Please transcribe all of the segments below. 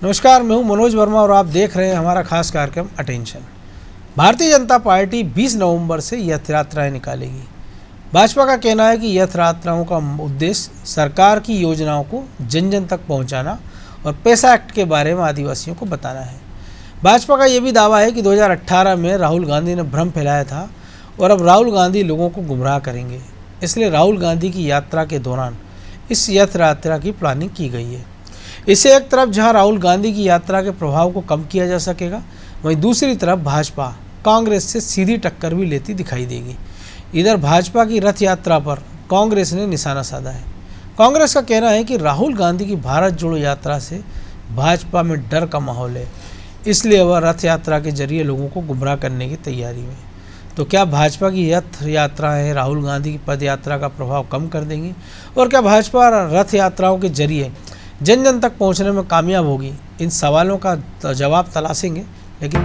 नमस्कार, मैं हूं मनोज वर्मा और आप देख रहे हैं हमारा खास कार्यक्रम अटेंशन। भारतीय जनता पार्टी 20 नवंबर से रथ यात्राएं निकालेगी। भाजपा का कहना है कि रथ यात्राओं का उद्देश्य सरकार की योजनाओं को जन जन तक पहुंचाना और पैसा एक्ट के बारे में आदिवासियों को बताना है। भाजपा का यह भी दावा है कि 2018 में राहुल गांधी ने भ्रम फैलाया था और अब राहुल गांधी लोगों को गुमराह करेंगे। इसलिए राहुल गांधी की यात्रा के दौरान इस रथ यात्रा की प्लानिंग की गई है। इससे एक तरफ जहां राहुल गांधी की यात्रा के प्रभाव को कम किया जा सकेगा, वहीं दूसरी तरफ भाजपा कांग्रेस से सीधी टक्कर भी लेती दिखाई देगी। इधर भाजपा की रथ यात्रा पर कांग्रेस ने निशाना साधा है। कांग्रेस का कहना है कि राहुल गांधी की भारत जोड़ो यात्रा से भाजपा में डर का माहौल है, इसलिए वह रथ यात्रा के जरिए लोगों को गुमराह करने की तैयारी में। तो क्या भाजपा की रथ यात्राएं राहुल गांधी की पद यात्रा का प्रभाव कम कर देंगी और क्या भाजपा रथ यात्राओं के जरिए जन जन तक पहुंचने में कामयाब होगी? इन सवालों का जवाब तलाशेंगे। लेकिन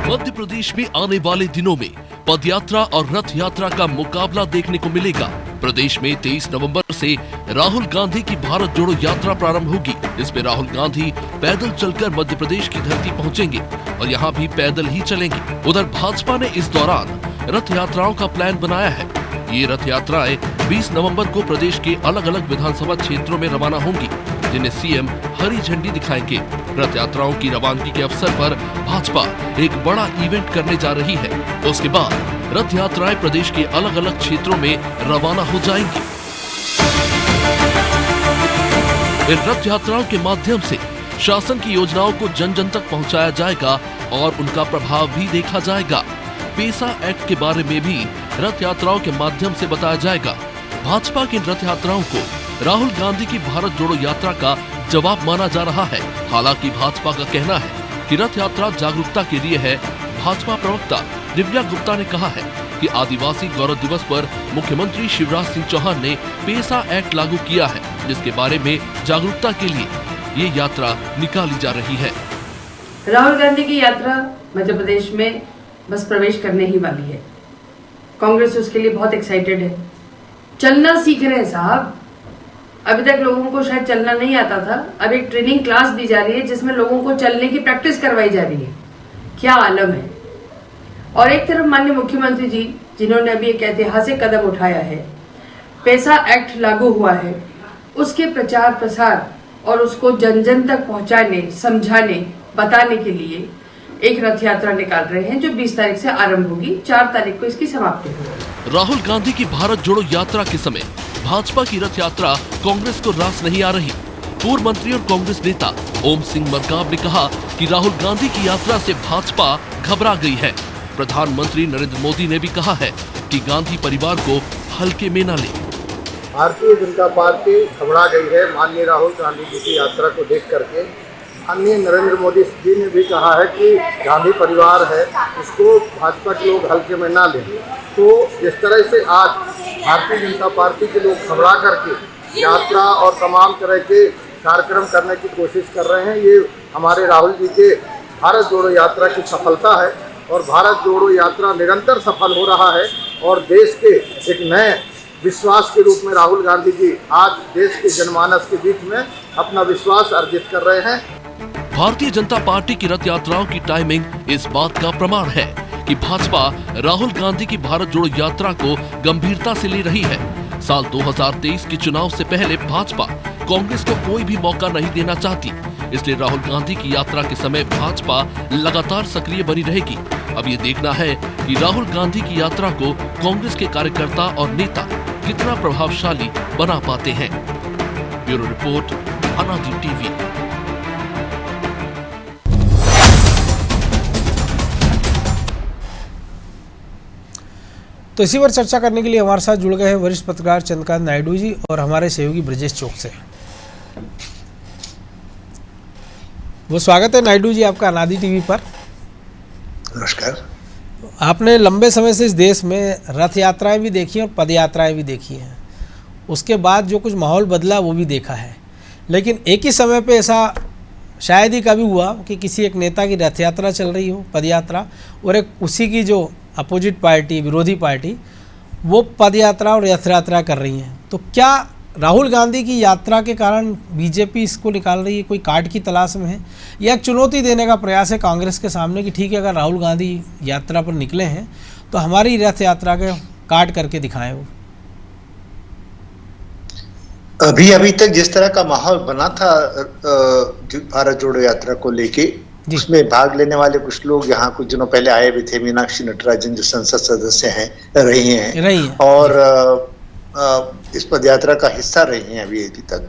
मध्य प्रदेश में आने वाले दिनों में पदयात्रा और रथ यात्रा का मुकाबला देखने को मिलेगा। प्रदेश में 23 नवंबर से राहुल गांधी की भारत जोड़ो यात्रा प्रारंभ होगी। इसमें राहुल गांधी पैदल चलकर मध्य प्रदेश की धरती पहुंचेंगे और यहां भी पैदल ही चलेंगे। उधर भाजपा ने इस दौरान रथ यात्राओं का प्लान बनाया है। ये रथ यात्राएं 20 नवंबर को प्रदेश के अलग अलग विधानसभा क्षेत्रों में रवाना होंगी, जिन्हें सीएम हरी झंडी दिखाएंगे। रथ यात्राओं की रवानगी के अवसर पर भाजपा एक बड़ा इवेंट करने जा रही है। उसके बाद रथ यात्राएं प्रदेश के अलग अलग क्षेत्रों में रवाना हो जाएंगी। इन रथ यात्राओं के माध्यम से शासन की योजनाओं को जन जन तक पहुंचाया जाएगा और उनका प्रभाव भी देखा जाएगा। पैसा एक्ट के बारे में भी रथ यात्राओं के माध्यम से बताया जाएगा। भाजपा की रथ यात्राओं को राहुल गांधी की भारत जोड़ो यात्रा का जवाब माना जा रहा है। हालांकि भाजपा का कहना है कि रथ यात्रा जागरूकता के लिए है। भाजपा प्रवक्ता दिव्या गुप्ता ने कहा है कि आदिवासी गौरव दिवस पर मुख्यमंत्री शिवराज सिंह चौहान ने पैसा एक्ट लागू किया है, जिसके बारे में जागरूकता के लिए ये यात्रा निकाली जा रही है। राहुल गांधी की यात्रा मध्य प्रदेश में बस प्रवेश करने ही वाली है। कांग्रेस उसके लिए बहुत एक्साइटेड है। चलना सीख रहे हैं साहब। अभी तक लोगों को शायद चलना नहीं आता था, अब एक ट्रेनिंग क्लास दी जा रही है जिसमें लोगों को चलने की प्रैक्टिस करवाई जा रही है। क्या आलम है। और एक तरफ माननीय मुख्यमंत्री जी, जिन्होंने अभी एक ऐतिहासिक कदम उठाया है, पैसा एक्ट लागू हुआ है, उसके प्रचार प्रसार और उसको जन जन तक पहुंचाने, समझाने, बताने के लिए एक रथ यात्रा निकाल रहे हैं, जो 20 तारीख से आरंभ होगी। 4 तारीख को इसकी समाप्ति होगी। राहुल गांधी की भारत जोड़ो यात्रा के समय भाजपा की रथ यात्रा कांग्रेस को रास नहीं आ रही। पूर्व मंत्री और कांग्रेस नेता ओम सिंह मरकाम ने कहा कि राहुल गांधी की यात्रा से भाजपा घबरा गई है। प्रधानमंत्री नरेंद्र मोदी ने भी कहा है कि गांधी परिवार को हल्के में न ले। भारतीय जनता पार्टी घबरा गई है माननीय राहुल गांधी जी की यात्रा को देख करके। माननीय नरेंद्र मोदी जी ने भी कहा है कि गांधी परिवार है, इसको भाजपा के लोग हल्के में ना लें। तो जिस तरह से आज भारतीय जनता पार्टी के लोग घबरा करके यात्रा और तमाम तरह के कार्यक्रम करने की कोशिश कर रहे हैं, ये हमारे राहुल जी के भारत जोड़ो यात्रा की सफलता है। और भारत जोड़ो यात्रा निरंतर सफल हो रहा है और देश के एक नए विश्वास के रूप में राहुल गांधी जी आज देश के जनमानस के बीच में अपना विश्वास अर्जित कर रहे हैं। भारतीय जनता पार्टी की रथ यात्राओं की टाइमिंग इस बात का प्रमाण है कि भाजपा राहुल गांधी की भारत जोड़ो यात्रा को गंभीरता से ले रही है। साल 2023 के चुनाव से पहले भाजपा कांग्रेस को कोई भी मौका नहीं देना चाहती, इसलिए राहुल गांधी की यात्रा के समय भाजपा लगातार सक्रिय बनी रहेगी। अब ये देखना है कि राहुल गांधी की यात्रा को कांग्रेस के कार्यकर्ता और नेता कितना प्रभावशाली बना पाते हैं। ब्यूरो रिपोर्ट, अनादि टीवी। तो इसी पर चर्चा करने के लिए हमारे साथ जुड़ गए हैं वरिष्ठ पत्रकार चंद्रकांत नायडू जी और हमारे सहयोगी ब्रजेश चौक से। वो स्वागत है नायडू जी आपका अनादि टीवी पर। नमस्कार। आपने लंबे समय से इस देश में रथ यात्राएं भी देखी और पद यात्राएं भी देखी हैं। उसके बाद जो कुछ माहौल बदला वो भी देखा है, लेकिन एक ही समय पे ऐसा शायद ही कभी हुआ कि किसी एक नेता की रथ यात्रा चल रही हो, पद यात्रा, और एक उसी की जो अपोजिट पार्टी, विरोधी पार्टी, वो पद यात्रा और रथ यात्रा कर रही हैं। तो क्या राहुल गांधी की यात्रा के कारण बीजेपी इसको निकाल रही है, कोई कार्ड की तलाश में है, या एक चुनौती देने का प्रयास है कांग्रेस के सामने कि ठीक है अगर राहुल गांधी यात्रा पर निकले हैं तो हमारी रथ यात्रा के कार्ड करके दिखाएं वो। अभी तक जिस तरह का माहौल बना था भारत जोड़ो यात्रा को लेके, उसमें भाग लेने वाले कुछ लोग यहाँ कुछ दिनों पहले आए भी थे, मीनाक्षी नटराजन जो संसद सदस्य रही हैं और इस पद यात्रा का हिस्सा रही हैं अभी तक।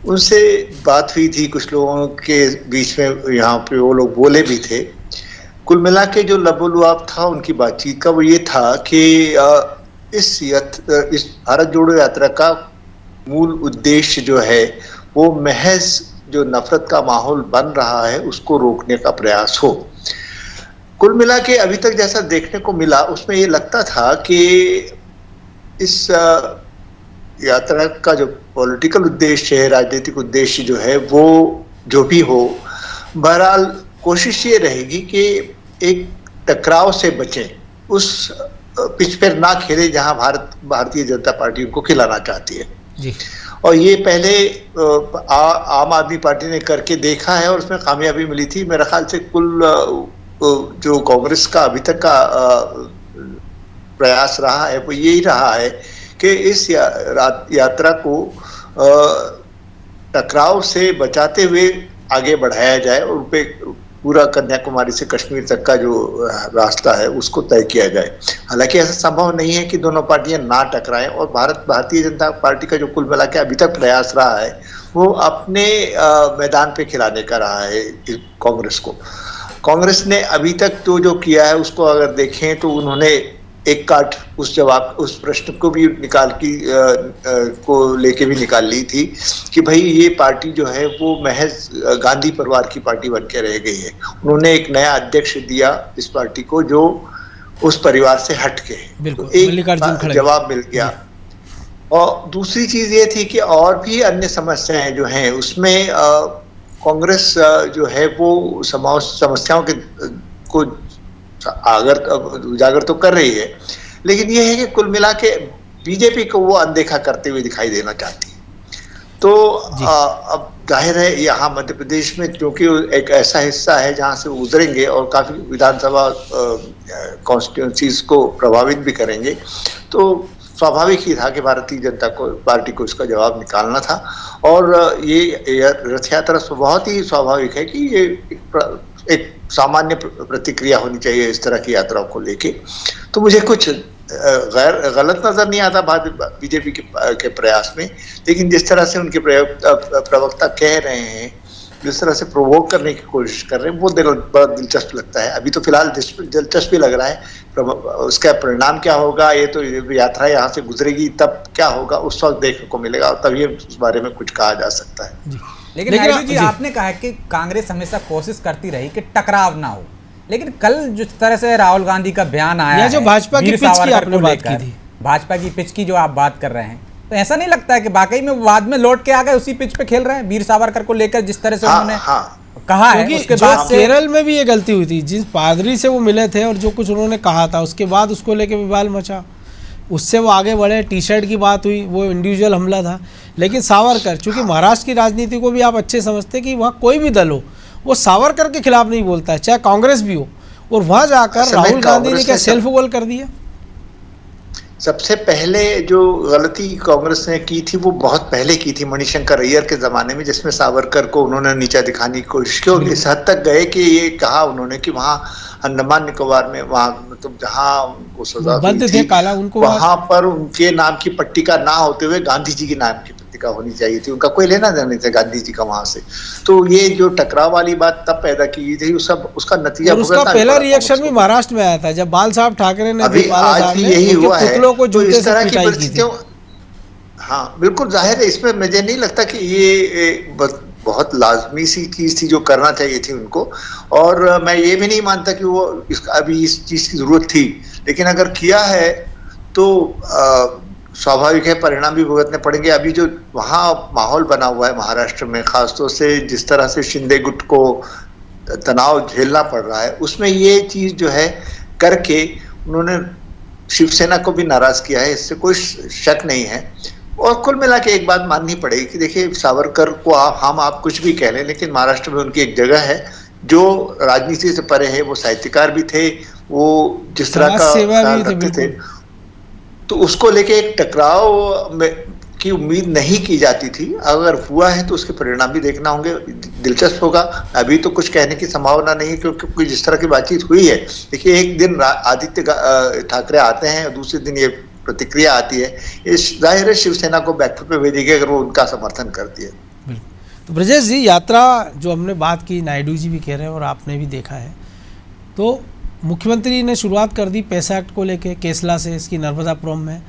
उनसे बात हुई थी, कुछ लोगों के बीच में यहाँ पे वो लोग बोले भी थे। कुल मिला के जो लबोलुआब था उनकी बातचीत का वो ये था कि इस भारत जोड़ो यात्रा का मूल उद्देश्य जो है वो महज जो नफरत का माहौल बन रहा है उसको रोकने का प्रयास हो। कुल मिला के अभी तक जैसा देखने को मिला उसमें ये लगता था कि इस यात्रा का जो पॉलिटिकल उद्देश्य है, राजनीतिक उद्देश्य जो है वो जो भी हो, बहरहाल कोशिश ये रहेगी कि एक टकराव से बचें, उस पिच पर ना खेले जहां भारतीय जनता पार्टी उनको खिलाना चाहती है जी। और ये पहले आम आदमी पार्टी ने करके देखा है और उसमें कामयाबी मिली थी। मेरा ख्याल से कुल जो कांग्रेस का अभी तक का प्रयास रहा है वो यही रहा है कि इस यात्रा को टकराव से बचाते हुए आगे बढ़ाया जाए और उनपे पूरा कन्याकुमारी से कश्मीर तक का जो रास्ता है उसको तय किया जाए। हालांकि ऐसा संभव नहीं है कि दोनों पार्टियां ना टकराएं और भारतीय जनता पार्टी का जो कुल मिला के अभी तक प्रयास रहा है वो अपने मैदान पे खिलाने का रहा है कांग्रेस को। कांग्रेस ने अभी तक तो जो किया है उसको अगर देखें तो उन्होंने एक कार्ड उस प्रश्न को भी को लेके भी निकाल ली थी कि भाई ये पार्टी जो है वो महज गांधी परिवार की पार्टी बन के रह गई है। उन्होंने एक नया अध्यक्ष दिया इस पार्टी को जो उस परिवार से हट के, तो एक जवाब मिल गया। और दूसरी चीज ये थी कि और भी अन्य समस्याएं जो हैं उसमें कांग्रेस जो है वो समस्याओं को उजागर तो कर रही है, लेकिन यह है कि कुल मिला के बीजेपी को वो अनदेखा करते हुए दिखाई देना चाहती है। तो अब जाहिर है यहाँ मध्य प्रदेश में क्योंकि एक ऐसा हिस्सा है जहाँ से वो गुजरेंगे और काफी विधानसभा कॉन्स्टिट्यूंसीज को प्रभावित भी करेंगे, तो स्वाभाविक ही था कि भारतीय जनता पार्टी को इसका जवाब निकालना था। और ये रथ यात्रा बहुत ही स्वाभाविक है कि ये एक सामान्य प्रतिक्रिया होनी चाहिए इस तरह की यात्राओं को लेके। तो मुझे कुछ गलत नजर नहीं आता बीजेपी के प्रयास में, लेकिन जिस तरह से उनके प्रवक्ता कह रहे हैं, जिस तरह से प्रोवोक करने की कोशिश कर रहे हैं, वो बड़ा दिलचस्प लगता है। अभी तो फिलहाल दिलचस्प भी लग रहा है, उसका परिणाम क्या होगा, ये तो यात्रा यहाँ से गुजरेगी तब क्या होगा उस वक्त देखने को मिलेगा और तभी उस बारे में कुछ कहा जा सकता है। लेकिन नायडू जी आपने कहा कि कांग्रेस हमेशा कोशिश करती रही कि टकराव ना हो, लेकिन कल जिस तरह से राहुल गांधी का बयान आया, जो भाजपा की पिच की आपने बात की थी, भाजपा की पिच की जो आप बात कर रहे हैं, तो ऐसा नहीं लगता है कि वाकई में बाद में लौट के आ गए उसी पिच पे खेल रहे हैं वीर सावरकर को लेकर जिस तरह से उन्होंने कहा है? उसके बाद केरल में भी ये गलती हुई थी, जिस पादरी से वो मिले थे और जो कुछ उन्होंने कहा था उसके बाद उसको लेके विवाद मचा, उससे वो आगे बढ़े, टी शर्ट की बात हुई, वो इंडिविजुअल हमला था। लेकिन सावरकर, चूंकि महाराष्ट्र की राजनीति को भी आप अच्छे समझते कि वहाँ कोई भी दल हो वो सावरकर के खिलाफ नहीं बोलता है, चाहे कांग्रेस भी हो, और वहाँ जाकर राहुल गांधी ने क्या सेल्फ गोल कर दिया। सबसे पहले जो गलती कांग्रेस ने की थी वो बहुत पहले की थी, मणिशंकर अय्यर के जमाने में, जिसमें सावरकर को उन्होंने नीचा दिखाने की कोशिश की और इस हद तक गए कि ये कहा उन्होंने कि वहाँ अंडमान निकोबार में, वहाँ मतलब जहाँ उनको सजा हुई थी, वहाँ पर उनके नाम की पट्टिका ना होते हुए गांधी जी के नाम की पट्टिका होनी चाहिए थी। उनका कोई लेना देना नहीं था गांधी जी का वहां से। तो ये जो टकराव वाली बात तब पैदा की थी, उसका नतीजा उसका पहला रिएक्शन भी महाराष्ट्र में आया था जब बाल साहब ठाकरे ने यही हुआ है। तो इस तरह की परिस्थितियों, हाँ बिल्कुल जाहिर है, इसमें मुझे नहीं लगता कि ये बहुत लाजमी सी चीज थी जो करना चाहिए थी उनको, और मैं ये भी नहीं मानता कि वो अभी इस चीज की जरूरत थी, लेकिन अगर किया है तो स्वाभाविक है परिणाम भी भुगतने पड़ेंगे। अभी जो वहाँ माहौल बना हुआ है महाराष्ट्र में, खासतौर से जिस तरह से शिंदे गुट को तनाव झेलना पड़ रहा है, उसमें ये चीज जो है करके उन्होंने शिवसेना को भी नाराज किया है, इससे कोई शक नहीं है। और कुल मिला के एक बात माननी पड़ेगी कि देखिए, सावरकर को आप कुछ भी कह लें, लेकिन महाराष्ट्र में उनकी एक जगह है जो राजनीति से परे है। वो साहित्यकार भी थे, वो जिस तरह का ख्याल रखते थे, तो उसको लेके एक टकराव की उम्मीद नहीं की जाती थी। अगर हुआ है तो उसके परिणाम भी देखना होंगे, दिलचस्प होगा। अभी तो कुछ कहने की संभावना नहीं है, क्योंकि जिस तरह की बातचीत हुई है, देखिए एक दिन आदित्य ठाकरे आते हैं और दूसरे दिन ये प्रतिक्रिया आती है, इस जाहिर है शिवसेना को बैकफुट पे भेजेगी अगर वो उनका समर्थन करती है। बिल्कुल। तो ब्रजेश जी, यात्रा जो हमने बात की, नायडू जी भी कह रहे हैं और आपने भी देखा है, तो मुख्यमंत्री ने शुरुआत कर दी पैसा एक्ट को लेके केसला से, इसकी नर्मदापुरम में,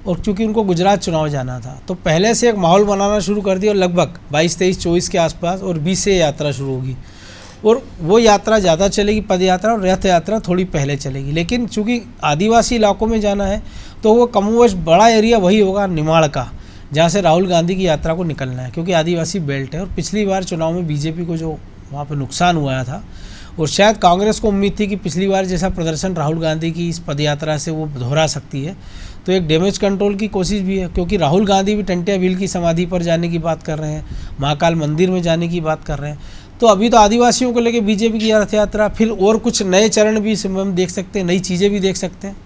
और चूंकि उनको गुजरात चुनाव जाना था तो पहले से एक माहौल बनाना शुरू कर दिया, और लगभग 22, 23, 24 के आसपास और 20 से यात्रा शुरू होगी, और वो यात्रा ज़्यादा चलेगी, पद यात्रा, और रथ यात्रा थोड़ी पहले चलेगी। लेकिन चूंकि आदिवासी इलाकों में जाना है तो वो कमोबेश बड़ा एरिया वही होगा निमाड़ का, जहाँ से राहुल गांधी की यात्रा को निकलना है, क्योंकि आदिवासी बेल्ट है। और पिछली बार चुनाव में बीजेपी को जो वहाँ पर नुकसान हुआ था, और शायद कांग्रेस को उम्मीद थी कि पिछली बार जैसा प्रदर्शन राहुल गांधी की इस पदयात्रा से वो दोहरा सकती है, तो एक डैमेज कंट्रोल की कोशिश भी है, क्योंकि राहुल गांधी भी टंटिया भील की समाधि पर जाने की बात कर रहे हैं, महाकाल मंदिर में जाने की बात कर रहे हैं। तो अभी तो आदिवासियों को लेकर बीजेपी की रथ यात्रा, फिर और कुछ नए चरण भी हम देख सकते हैं, नई चीज़ें भी देख सकते हैं।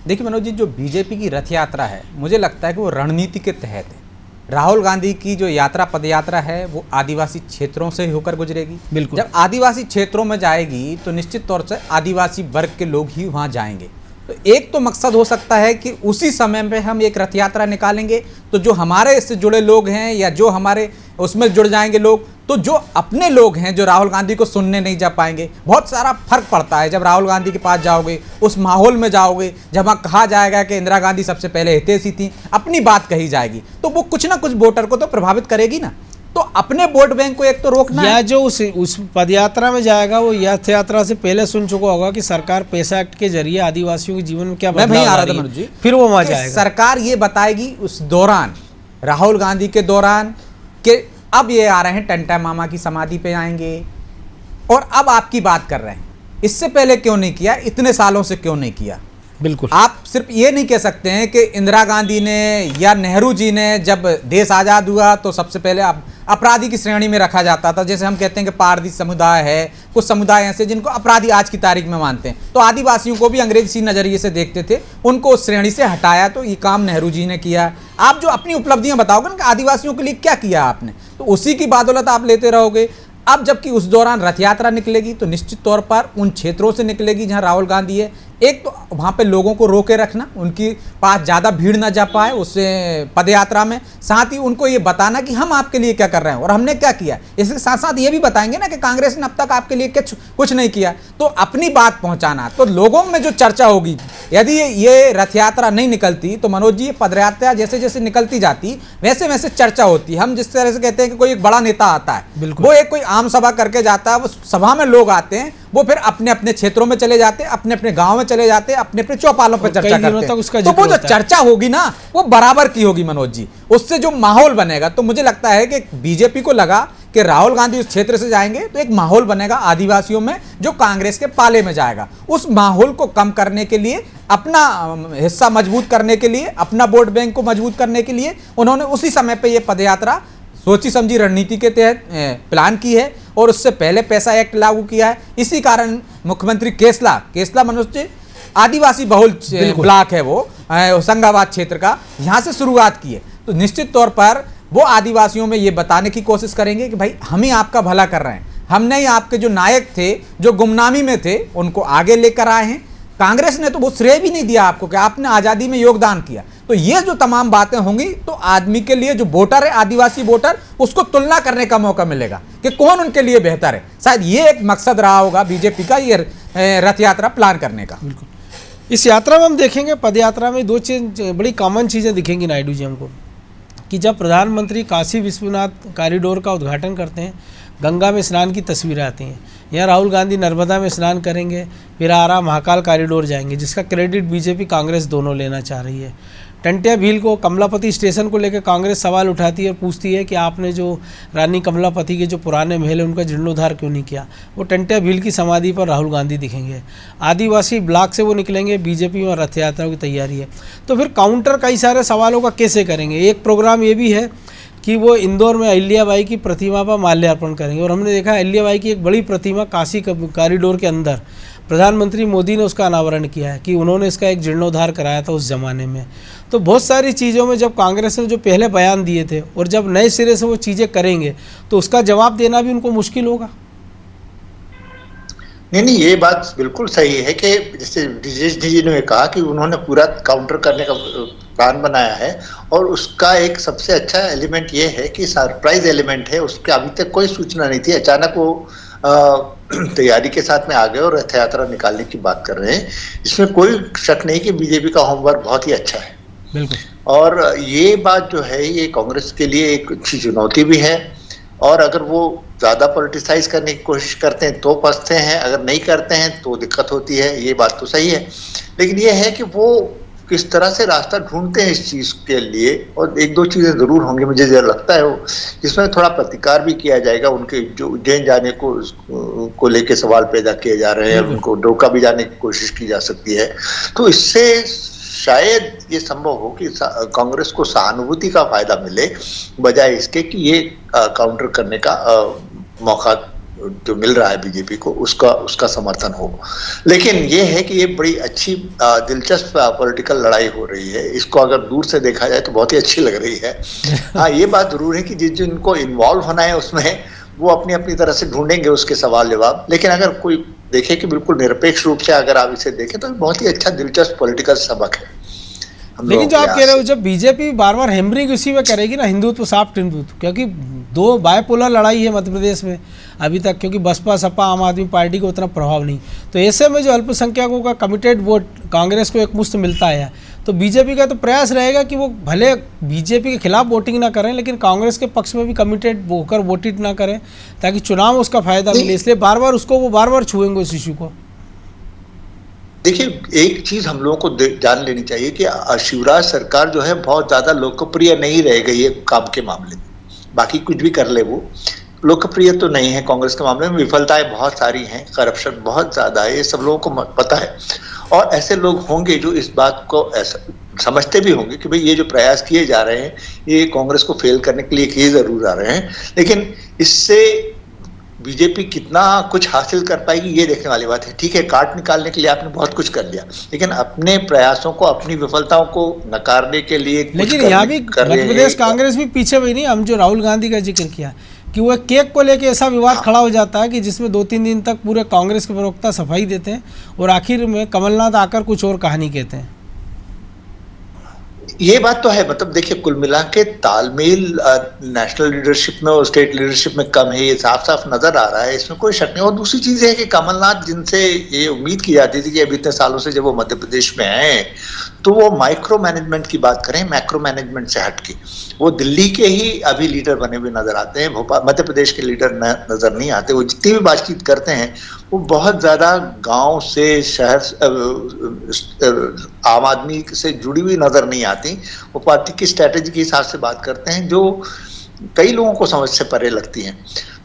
देखिए मनोज जी, जो बीजेपी की रथ यात्रा है, मुझे लगता है कि वो रणनीति के तहत है। राहुल गांधी की जो यात्रा, पदयात्रा है, वो आदिवासी क्षेत्रों से होकर गुजरेगी। बिल्कुल। जब आदिवासी क्षेत्रों में जाएगी तो निश्चित तौर से आदिवासी वर्ग के लोग ही वहाँ जाएंगे। तो एक तो मकसद हो सकता है कि उसी समय में हम एक रथ यात्रा निकालेंगे, तो जो हमारे इससे जुड़े लोग हैं या जो हमारे उसमें जुड़ जाएंगे लोग, तो जो अपने लोग हैं जो राहुल गांधी को सुनने नहीं जा पाएंगे। बहुत सारा फर्क पड़ता है जब राहुल गांधी के पास जाओगे, उस माहौल में जाओगे जहाँ कहा जाएगा कि इंदिरा गांधी सबसे पहले हितैषी थी, अपनी बात कही जाएगी, तो वो कुछ ना कुछ वोटर को तो प्रभावित करेगी ना। तो अपने वोट बैंक को एक तो रोकना या है। जो उस पदयात्रा में जाएगा वो रथ यात्रा से पहले सुन चुका होगा कि सरकार पैसा एक्ट के जरिए आदिवासियों के जीवन में क्या बदलाव ला रही है, फिर वो वहां जाएगा। सरकार ये बताएगी उस दौरान, राहुल गांधी के दौरान, कि अब ये आ रहे हैं टंटा मामा की समाधि पे आएंगे और अब आपकी बात कर रहे हैं, इससे पहले क्यों नहीं किया, इतने सालों से क्यों नहीं किया। बिल्कुल। आप सिर्फ ये नहीं कह सकते हैं कि इंदिरा गांधी ने या नेहरू जी ने जब देश आज़ाद हुआ तो सबसे पहले अपराधी की श्रेणी में रखा जाता था। जैसे हम कहते हैं कि पारदी समुदाय है, कुछ समुदाय ऐसे जिनको अपराधी आज की तारीख में मानते हैं, तो आदिवासियों को भी अंग्रेजी नज़रिए से देखते थे, उनको उस श्रेणी से हटाया, तो ये काम नेहरू जी ने किया। आप जो अपनी उपलब्धियां बताओगे ना कि आदिवासियों के लिए क्या किया आपने, तो उसी की बदौलत आप लेते रहोगे। अब जबकि उस दौरान रथ यात्रा निकलेगी तो निश्चित तौर पर उन क्षेत्रों से निकलेगी जहां राहुल गांधी है। एक तो वहां पे लोगों को रोके रखना, उनकी पास ज़्यादा भीड़ ना जा पाए उससे पदयात्रा में, साथ ही उनको ये बताना कि हम आपके लिए क्या कर रहे हैं और हमने क्या किया। इसके साथ साथ ये भी बताएंगे ना कि कांग्रेस ने अब तक आपके लिए कुछ नहीं किया, तो अपनी बात पहुंचाना। तो लोगों में जो चर्चा होगी, यदि ये रथ यात्रा नहीं निकलती तो मनोज जी, ये पदयात्रा जैसे जैसे निकलती जाती वैसे वैसे चर्चा होती। हम जिस तरह से कहते हैं कि कोई एक बड़ा नेता आता है, वो एक कोई आम सभा करके जाता है, वो सभा में लोग आते हैं, वो फिर अपने अपने क्षेत्रों में चले जाते हैं, अपने अपने गांव में चले जाते हैं, अपने अपने चौपालों पर चर्चा करते हैं। तो वो जो चर्चा होगी ना, वो बराबर की होगी मनोज जी, उससे जो माहौल बनेगा। तो मुझे लगता है कि बीजेपी को लगा कि राहुल गांधी उस क्षेत्र से जाएंगे तो एक माहौल बनेगा आदिवासियों में जो कांग्रेस के पाले में जाएगा। उस माहौल को कम करने के लिए, अपना हिस्सा मजबूत करने के लिए, अपना वोट बैंक को मजबूत करने के लिए उन्होंने उसी समय पर यह पदयात्रा सोची समझी रणनीति के तहत प्लान की है और उससे पहले पैसा एक्ट लागू किया है। इसी कारण मुख्यमंत्री केसला मनोज जी आदिवासी बहुल ब्लॉक है वो होशंगाबाद क्षेत्र का, यहाँ से शुरुआत की है। तो निश्चित तौर पर वो आदिवासियों में ये बताने की कोशिश करेंगे कि भाई हम ही आपका भला कर रहे हैं, हमने ही आपके जो नायक थे जो गुमनामी में थे उनको आगे लेकर आए हैं। कांग्रेस ने तो वो श्रेय भी नहीं दिया आपको कि आपने आज़ादी में योगदान किया। तो ये जो तमाम बातें होंगी तो आदमी के लिए, जो वोटर है आदिवासी वोटर, उसको तुलना करने का मौका मिलेगा कि कौन उनके लिए बेहतर है। शायद ये एक मकसद रहा होगा बीजेपी का ये रथ यात्रा प्लान करने का। बिल्कुल। इस यात्रा में हम देखेंगे, पद यात्रा में दो बड़ी कॉमन चीज़ें दिखेंगी नायडू जी हमको, कि जब प्रधानमंत्री काशी विश्वनाथ कॉरिडोर का उद्घाटन करते हैं, गंगा में स्नान की तस्वीरें आती हैं। यहाँ राहुल गांधी नर्मदा में स्नान करेंगे, फिर आरा महाकाल कॉरिडोर जाएंगे, जिसका क्रेडिट बीजेपी कांग्रेस दोनों लेना चाह रही है। टंटिया भील को, कमलापति स्टेशन को लेकर कांग्रेस सवाल उठाती है और पूछती है कि आपने जो रानी कमलापति के जो पुराने महल है उनका जीर्णोद्धार क्यों नहीं किया। वो टंटिया भील की समाधि पर राहुल गांधी दिखेंगे। आदिवासी ब्लॉक से वो निकलेंगे, बीजेपी में रथ यात्रा की तैयारी है। तो फिर काउंटर कई सारे सवालों का कैसे करेंगे। एक प्रोग्राम ये भी है कि वो इंदौर में अहिल्याबाई की प्रतिमा पर माल्यार्पण करेंगे, और हमने देखा अहिल्याबाई की एक बड़ी प्रतिमा काशी कॉरिडोर के अंदर प्रधानमंत्री मोदी ने उसका अनावरण किया है कि उन्होंने इसका एक जीर्णोद्धार कराया था उस ज़माने में। तो बहुत सारी चीज़ों में जब कांग्रेस ने जो पहले बयान दिए थे और जब नए सिरे से वो चीज़ें करेंगे तो उसका जवाब देना भी उनको मुश्किल होगा। नहीं, ये बात बिल्कुल सही है कि जैसे ब्रिजेश जी ने कहा कि उन्होंने पूरा काउंटर करने का प्लान बनाया है, और उसका एक सबसे अच्छा एलिमेंट ये है कि सरप्राइज एलिमेंट है। उसके अभी तक कोई सूचना नहीं थी, अचानक वो तैयारी के साथ में आ गए और रथ यात्रा निकालने की बात कर रहे हैं। इसमें कोई शक नहीं कि बीजेपी का होमवर्क बहुत ही अच्छा है। बिल्कुल। और ये बात जो है ये कांग्रेस के लिए एक अच्छी चुनौती भी है, और अगर वो ज्यादा पॉलिटिसाइज करने की कोशिश करते हैं तो फंसते हैं, अगर नहीं करते हैं तो दिक्कत होती है। ये बात तो सही है, लेकिन ये है कि वो किस तरह से रास्ता ढूंढते हैं इस चीज के लिए। और एक दो चीजें जरूर होंगी, मुझे जरूर लगता है वो जिसमें थोड़ा प्रतिकार भी किया जाएगा। उनके जो उज्जैन जाने को लेके सवाल पैदा किए जा रहे हैं, उनको रोका भी जाने की कोशिश की जा सकती है। तो इससे शायद ये संभव हो कि कांग्रेस को सहानुभूति का फायदा मिले, बजाय इसके कि ये काउंटर करने का मौका जो मिल रहा है बीजेपी को उसका समर्थन हो। लेकिन ये है कि ये बड़ी अच्छी दिलचस्प पॉलिटिकल लड़ाई हो रही है। इसको अगर दूर से देखा जाए तो बहुत ही अच्छी लग रही है। हाँ, ये बात जरूर है कि जिनको इन्वॉल्व होना है उसमें वो अपनी अपनी तरह से ढूंढेंगे उसके सवाल जवाब। लेकिन अगर कोई देखे कि बिल्कुल निरपेक्ष रूप से अगर आप इसे देखें तो बहुत ही अच्छा दिलचस्प पॉलिटिकल सबक है। लेकिन जो आप कह रहे हो, जब बीजेपी बार बार हैमरिंग इसी में करेगी ना, हिंदुत्व सॉफ्ट हिंदुत्व, क्योंकि दो बायपोलर लड़ाई है मध्य प्रदेश में अभी तक, क्योंकि बसपा सपा आम आदमी पार्टी को उतना प्रभाव नहीं। तो ऐसे में जो अल्पसंख्यकों का कमिटेड वोट कांग्रेस को एक मुश्त मिलता है, तो बीजेपी का तो प्रयास रहेगा कि वो भले बीजेपी के खिलाफ वोटिंग ना करें लेकिन कांग्रेस के पक्ष में भी कमिटेड होकर वोटिंग ना करें, ताकि चुनाव उसका फायदा मिले। इसलिए बार बार उसको वो बार बार छुएंगे उस इशू को। देखिए, एक चीज हम लोगों को जान लेनी चाहिए कि शिवराज सरकार जो है बहुत ज्यादा लोकप्रिय नहीं रह गई है काम के मामले में। बाकी कुछ भी कर ले, वो लोकप्रिय तो नहीं है कांग्रेस के मामले में। विफलताएं बहुत सारी हैं, करप्शन बहुत ज्यादा है, ये सब लोगों को पता है। और ऐसे लोग होंगे जो इस बात को ऐसा समझते भी होंगे कि भाई ये जो प्रयास किए जा रहे हैं ये कांग्रेस को फेल करने के लिए किए जरूर जा रहे हैं, लेकिन इससे बीजेपी कितना कुछ हासिल कर पाएगी ये देखने वाली बात है। ठीक है, काट निकालने के लिए आपने बहुत कुछ कर लिया, लेकिन अपने प्रयासों को, अपनी विफलताओं को नकारने के लिए लेकिन यहाँ भी मध्य प्रदेश कांग्रेस भी पीछे हुई नहीं। हम जो राहुल गांधी का जिक्र किया कि वो केक को लेके ऐसा विवाद खड़ा हो जाता है कि जिसमें 2-3 दिन तक पूरे कांग्रेस के प्रवक्ता सफाई देते हैं और आखिर में कमलनाथ आकर कुछ और कहानी कहते हैं। ये बात तो है, मतलब देखिए कुल मिला के तालमेल नेशनल लीडरशिप में और स्टेट लीडरशिप में कम है, ये साफ साफ नजर आ रहा है, इसमें कोई शक नहीं। और दूसरी चीज है कि कमलनाथ, जिनसे ये उम्मीद की जाती थी कि अभी इतने सालों से जब वो मध्य प्रदेश में आए तो वो माइक्रो मैनेजमेंट की बात करें, मैक्रो मैनेजमेंट से हटके वो दिल्ली के ही अभी लीडर बने हुए नजर आते हैं, भोपाल मध्य प्रदेश के लीडर नजर नहीं आते। वो जितनी भी बातचीत करते हैं वो बहुत ज्यादा गांव से शहर, आम आदमी से जुड़ी हुई नजर नहीं आती। वो पार्टी की स्ट्रैटेजी के हिसाब से बात करते हैं जो कई लोगों को समझ से परे लगती हैं।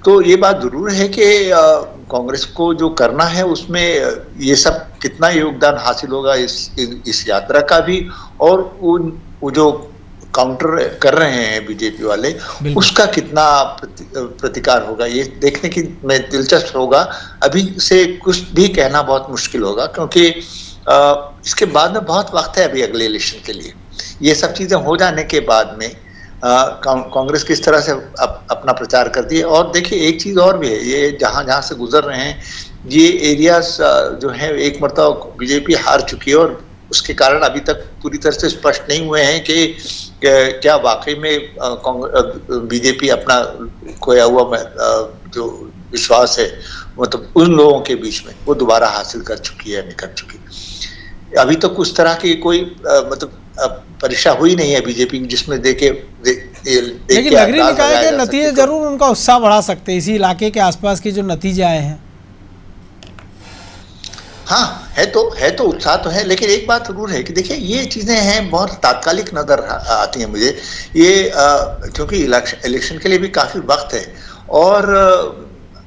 तो ये बात जरूर है कि कांग्रेस को जो करना है उसमें ये सब कितना योगदान हासिल होगा इस यात्रा का भी, और वो जो काउंटर कर रहे हैं बीजेपी वाले उसका कितना प्रतिकार होगा, ये देखने की में दिलचस्प होगा। अभी से कुछ भी कहना बहुत मुश्किल होगा, क्योंकि इसके बाद में बहुत वक्त है अभी अगले इलेक्शन के लिए। ये सब चीजें हो जाने के बाद में कांग्रेस किस तरह से अपना प्रचार करती है। और देखिए एक चीज और भी है, ये जहां जहां से गुजर रहे हैं ये एरियाज जो है एक मरतबा बीजेपी हार चुकी है, और उसके कारण अभी तक पूरी तरह से स्पष्ट नहीं हुए हैं कि क्या वाकई में बीजेपी अपना खोया हुआ जो विश्वास है मतलब उन लोगों के बीच में वो दोबारा हासिल कर चुकी है, नहीं कर चुकी। अभी तक उस तरह की कोई मतलब परीक्षा हुई नहीं है बीजेपी जिसमें लेकिन नगरीय निकाय के नतीजे जरूर उनका उत्साह बढ़ा सकते हैं, इसी इलाके के आसपास के जो नतीजे आए हैं। हाँ, है तो उत्साह तो है, लेकिन एक बात जरूर है कि देखिए ये चीजें हैं बहुत तात्कालिक नजर आती हैं मुझे। ये क्योंकि इलेक्शन के लिए भी काफी वक्त है, और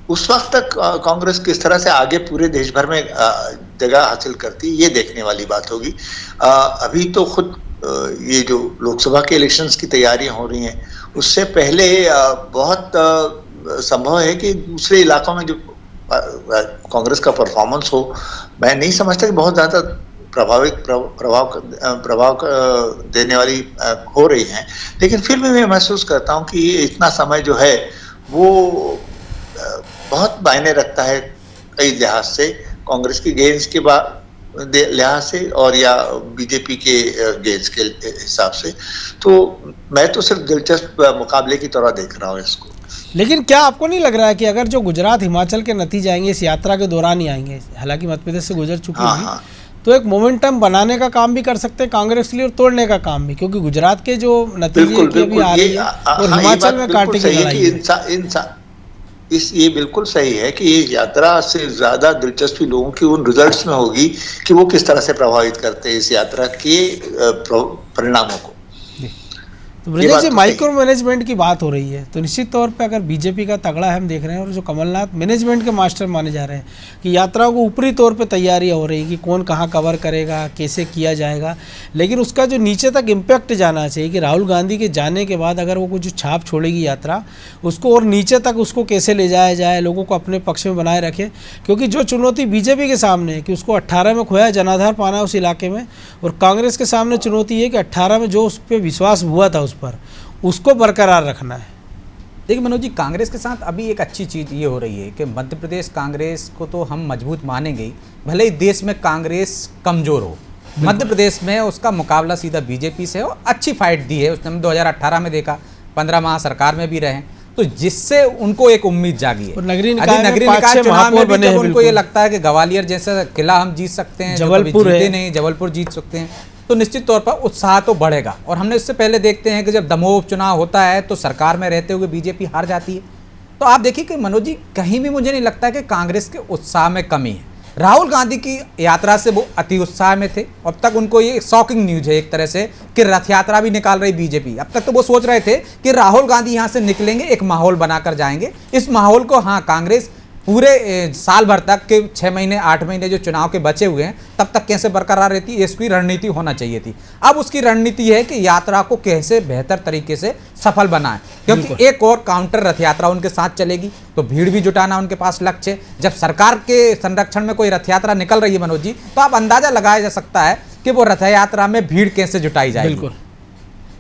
उस वक्त तक कांग्रेस किस तरह से आगे पूरे देश भर में जगह हासिल करती है, ये देखने वाली बात होगी। अभी तो खुद ये जो लोकसभा के इलेक्शंस की तैयारियां हो रही हैं, उससे पहले बहुत संभव है कि दूसरे इलाकों में जो कांग्रेस का परफॉर्मेंस हो, मैं नहीं समझता कि बहुत ज्यादा प्रभाव देने वाली हो रही हैं। लेकिन फिर भी मैं महसूस करता हूं कि ये इतना समय जो है वो बहुत मायने रखता है कई लिहाज से, कांग्रेस की गेंस के लिहाज से और या बीजेपी के गेंस के हिसाब से। तो मैं तो सिर्फ दिलचस्प मुकाबले की तरह देख रहा हूँ इसको। लेकिन क्या आपको नहीं लग रहा है कि अगर जो गुजरात हिमाचल के नतीजे आएंगे इस यात्रा के दौरान ही आएंगे, हालांकि मध्य प्रदेश से गुजर चुकी होगी, तो एक मोमेंटम बनाने का काम भी कर सकते हैं कांग्रेस के लिए और तोड़ने का काम भी, क्योंकि गुजरात के जो नतीजे की अभी आ रही है और हिमाचल में कांटे की लड़ाई है। ये बिल्कुल सही है कि ये यात्रा से ज्यादा दिलचस्पी लोगों की उन रिजल्ट्स में होगी कि वो किस तरह से प्रभावित करते हैं इस यात्रा के परिणामों को। तो ब्रजेश जी, माइक्रो मैनेजमेंट की बात हो रही है, तो निश्चित तौर पे अगर बीजेपी का तगड़ा है हम देख रहे हैं, और जो कमलनाथ मैनेजमेंट के मास्टर माने जा रहे हैं कि यात्राओं को ऊपरी तौर पे तैयारियां हो रही कि कौन कहाँ कवर करेगा, कैसे किया जाएगा, लेकिन उसका जो नीचे तक इम्पैक्ट जाना चाहिए कि राहुल गांधी के जाने के बाद अगर वो कुछ छाप छोड़ेगी यात्रा, उसको और नीचे तक उसको कैसे ले जाया जाए, लोगों को अपने पक्ष में बनाए रखे। क्योंकि जो चुनौती बीजेपी के सामने है कि उसको 18 में खोया जनाधार पाना है उस इलाके में, और कांग्रेस के सामने चुनौती है कि 18 में जो उस पर विश्वास हुआ था उस पर उसको बरकरार रखना है। देखिए मनोज जी, कांग्रेस के साथ अभी एक अच्छी चीज़ ये हो रही है कि मध्य प्रदेश कांग्रेस को तो हम मजबूत मानेंगे ही, भले ही देश में कांग्रेस कमज़ोर हो, मध्य प्रदेश में उसका मुकाबला सीधा बीजेपी से हो। अच्छी फाइट दी है उसने, 2018 में देखा, 15 माह सरकार में भी रहे, तो जिससे उनको एक उम्मीद जागी है। नगरीय निकाय चुनाव में भी जब उनको ये लगता है कि ग्वालियर जैसा किला हम जीत सकते हैं, जबलपुर जीत सकते हैं, तो निश्चित तौर पर उत्साह तो बढ़ेगा। और हमने इससे पहले देखते हैं कि जब दमोह उपचुनाव होता है तो सरकार में रहते हुए बीजेपी हार जाती है। तो आप देखिए कि मनोज जी, कहीं भी मुझे नहीं लगता कि कांग्रेस के उत्साह में कमी है। राहुल गांधी की यात्रा से वो अति उत्साह में थे। अब तक उनको ये शॉकिंग न्यूज है एक तरह से कि रथ यात्रा भी निकाल रही बीजेपी। अब तक तो वो सोच रहे थे कि राहुल गांधी यहाँ से निकलेंगे, एक माहौल बनाकर जाएंगे। इस माहौल को कांग्रेस पूरे साल भर तक के 6 महीने 8 महीने जो चुनाव के बचे हुए हैं तब तक कैसे बरकरार रहती, इसकी रणनीति होना चाहिए थी। अब उसकी रणनीति है कि यात्रा को कैसे बेहतर तरीके से सफल बनाएं, क्योंकि एक और काउंटर रथ यात्रा उनके साथ चलेगी तो भीड़ भी जुटाना उनके पास लक्ष्य है। जब सरकार के संरक्षण में कोई रथ यात्रा निकल रही है मनोज जी, तो आप अंदाजा लगाया जा सकता है कि वो रथ यात्रा में भीड़ कैसे जुटाई जाएगी।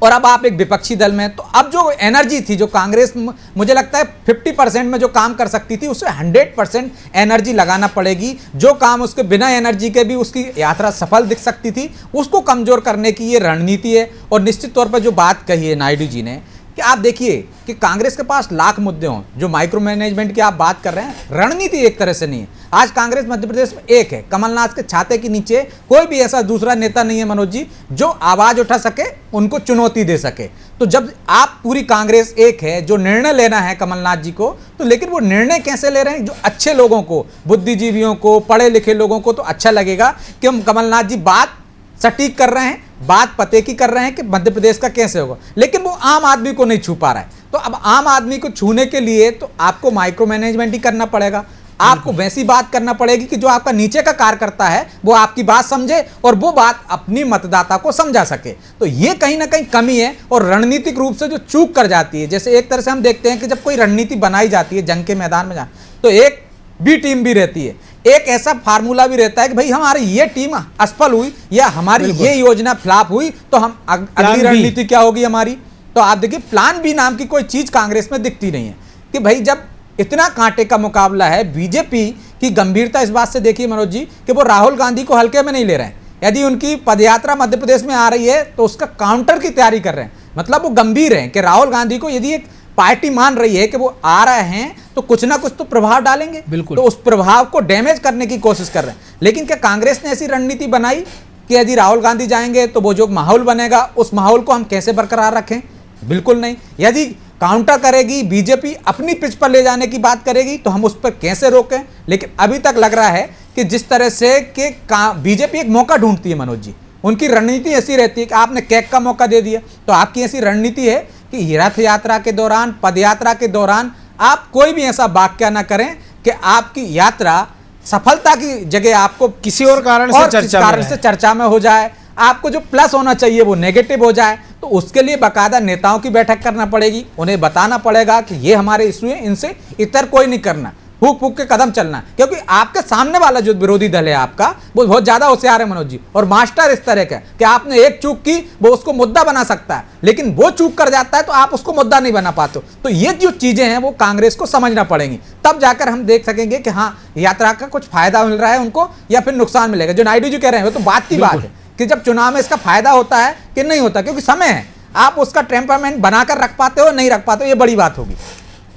और अब आप एक विपक्षी दल में, तो अब जो एनर्जी थी, जो कांग्रेस मुझे लगता है 50% में जो काम कर सकती थी, उससे 100% एनर्जी लगाना पड़ेगी। जो काम उसके बिना एनर्जी के भी उसकी यात्रा सफल दिख सकती थी, उसको कमजोर करने की ये रणनीति है। और निश्चित तौर पर जो बात कही है नायडू जी ने कि आप देखिए कि कांग्रेस के पास लाख मुद्दे हों, जो माइक्रो मैनेजमेंट की आप बात कर रहे हैं, रणनीति एक तरह से नहीं है। आज कांग्रेस मध्य प्रदेश में एक है, कमलनाथ के छाते के नीचे कोई भी ऐसा दूसरा नेता नहीं है मनोज जी जो आवाज उठा सके, उनको चुनौती दे सके। तो जब आप पूरी कांग्रेस एक है, जो निर्णय लेना है कमलनाथ जी को, तो लेकिन वो निर्णय कैसे ले रहे हैं, जो अच्छे लोगों को, बुद्धिजीवियों को, पढ़े लिखे लोगों को तो अच्छा लगेगा कि हम कमलनाथ जी बात सटीक कर रहे हैं, बात पते की कर रहे हैं कि मध्य प्रदेश का कैसे होगा, लेकिन वो आम आदमी को नहीं छू पा रहा है। तो अब आम आदमी को छूने के लिए तो आपको माइक्रो मैनेजमेंट ही करना पड़ेगा। आपको वैसी बात करना पड़ेगी कि जो आपका नीचे का कार्यकर्ता है वो आपकी बात समझे और वो बात अपनी मतदाता को समझा सके। तो ये कहीं ना कहीं कमी है और रणनीतिक रूप से जो चूक कर जाती है। जैसे एक तरह से हम देखते हैं कि जब कोई रणनीति बनाई जाती है जंग के मैदान में तो एक बी टीम भी रहती है, एक ऐसा फार्मूला भी रहता है कि भाई हमारी ये टीम असफल हुई या हमारी ये योजना फ्लॉप हुई तो हम अगली रणनीति क्या होगी हमारी। तो आप देखिए प्लान बी नाम की कोई चीज कांग्रेस में दिखती नहीं है कि भाई जब इतना कांटे का मुकाबला है, बीजेपी की गंभीरता इस बात से देखिए मनोज जी कि वो राहुल गांधी को हल्के में नहीं ले रहे हैं। यदि उनकी पदयात्रा मध्य प्रदेश में आ रही है तो उसका काउंटर की तैयारी कर रहे हैं, मतलब वो गंभीर हैं कि राहुल गांधी को यदि एक पार्टी मान रही है कि वो आ रहे हैं तो कुछ ना कुछ तो प्रभाव डालेंगे, बिल्कुल, तो उस प्रभाव को डैमेज करने की कोशिश कर रहे हैं। लेकिन क्या कांग्रेस ने ऐसी रणनीति बनाई कि यदि राहुल गांधी जाएंगे तो वो जो माहौल बनेगा उस माहौल को हम कैसे बरकरार रखें? बिल्कुल नहीं। यदि काउंटर करेगी बीजेपी, अपनी पिच पर ले जाने की बात करेगी तो हम उस पर कैसे रोकें? लेकिन अभी तक लग रहा है कि जिस तरह से कि बीजेपी एक मौका ढूंढती है मनोज जी, उनकी रणनीति ऐसी रहती है कि आपने कैग का मौका दे दिया, तो आपकी ऐसी रणनीति है कि रथ यात्रा के दौरान, पद यात्रा के दौरान आप कोई भी ऐसा वाक्य ना करें कि आपकी यात्रा सफलता की जगह आपको किसी और कारण से चर्चा में हो जाए, आपको जो प्लस होना चाहिए वो नेगेटिव हो जाए। तो उसके लिए बाकायदा नेताओं की बैठक करना पड़ेगी, उन्हें बताना पड़ेगा कि ये हमारे इशू है, इनसे इतर कोई नहीं करना, फूक फूक के कदम चलना, क्योंकि आपके सामने वाला जो विरोधी दल है आपका वो बहुत ज्यादा होशियार है मनोज जी, और मास्टर इस तरह का कि आपने एक चूक की वो उसको मुद्दा बना सकता है, लेकिन वो चूक कर जाता है तो आप उसको मुद्दा नहीं बना पाते। तो ये जो चीजें हैं वो कांग्रेस को समझना पड़ेंगी, तब जाकर हम देख सकेंगे कि हाँ यात्रा का कुछ फायदा मिल रहा है उनको या फिर नुकसान मिलेगा। जो नायडू जी कह रहे हैं वो तो बात की बात है कि जब चुनाव में इसका फायदा होता है कि नहीं होता, क्योंकि समय है, आप उसका टेम्परामेंट बनाकर रख पाते हो नहीं रख पाते हो, ये बड़ी बात होगी।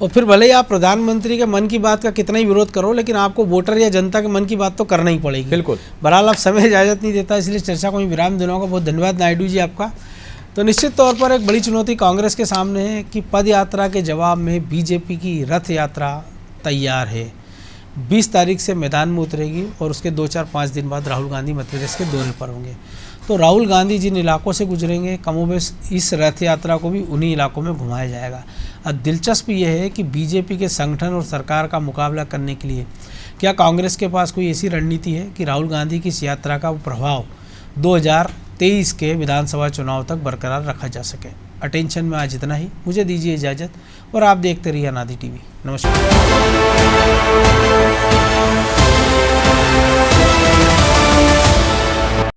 और फिर भले ही आप प्रधानमंत्री के मन की बात का कितना ही विरोध करो, लेकिन आपको वोटर या जनता के मन की बात तो करना ही पड़ेगी। बिल्कुल। बहरहाल अब समय इजाज़त नहीं देता, इसलिए चर्चा को ही विराम देना होगा। बहुत धन्यवाद नायडू जी आपका। तो निश्चित तौर पर एक बड़ी चुनौती कांग्रेस के सामने है कि पद यात्रा के जवाब में बीजेपी की रथ यात्रा तैयार है, 20 तारीख से मैदान में उतरेगी और उसके 2-4-5 दिन बाद राहुल गांधी मध्य प्रदेश के दौरे पर होंगे। तो राहुल गांधी जिन इलाकों से गुजरेंगे कमोबेश इस रथ यात्रा को भी उन्हीं इलाकों में घुमाया जाएगा। अब दिलचस्प ये है कि बीजेपी के संगठन और सरकार का मुकाबला करने के लिए क्या कांग्रेस के पास कोई ऐसी रणनीति है कि राहुल गांधी की इस यात्रा का प्रभाव 2023 के विधानसभा चुनाव तक बरकरार रखा जा सके। अटेंशन में आज इतना ही, मुझे दीजिए इजाज़त और आप देखते रहिए अनादि टीवी। नमस्कार।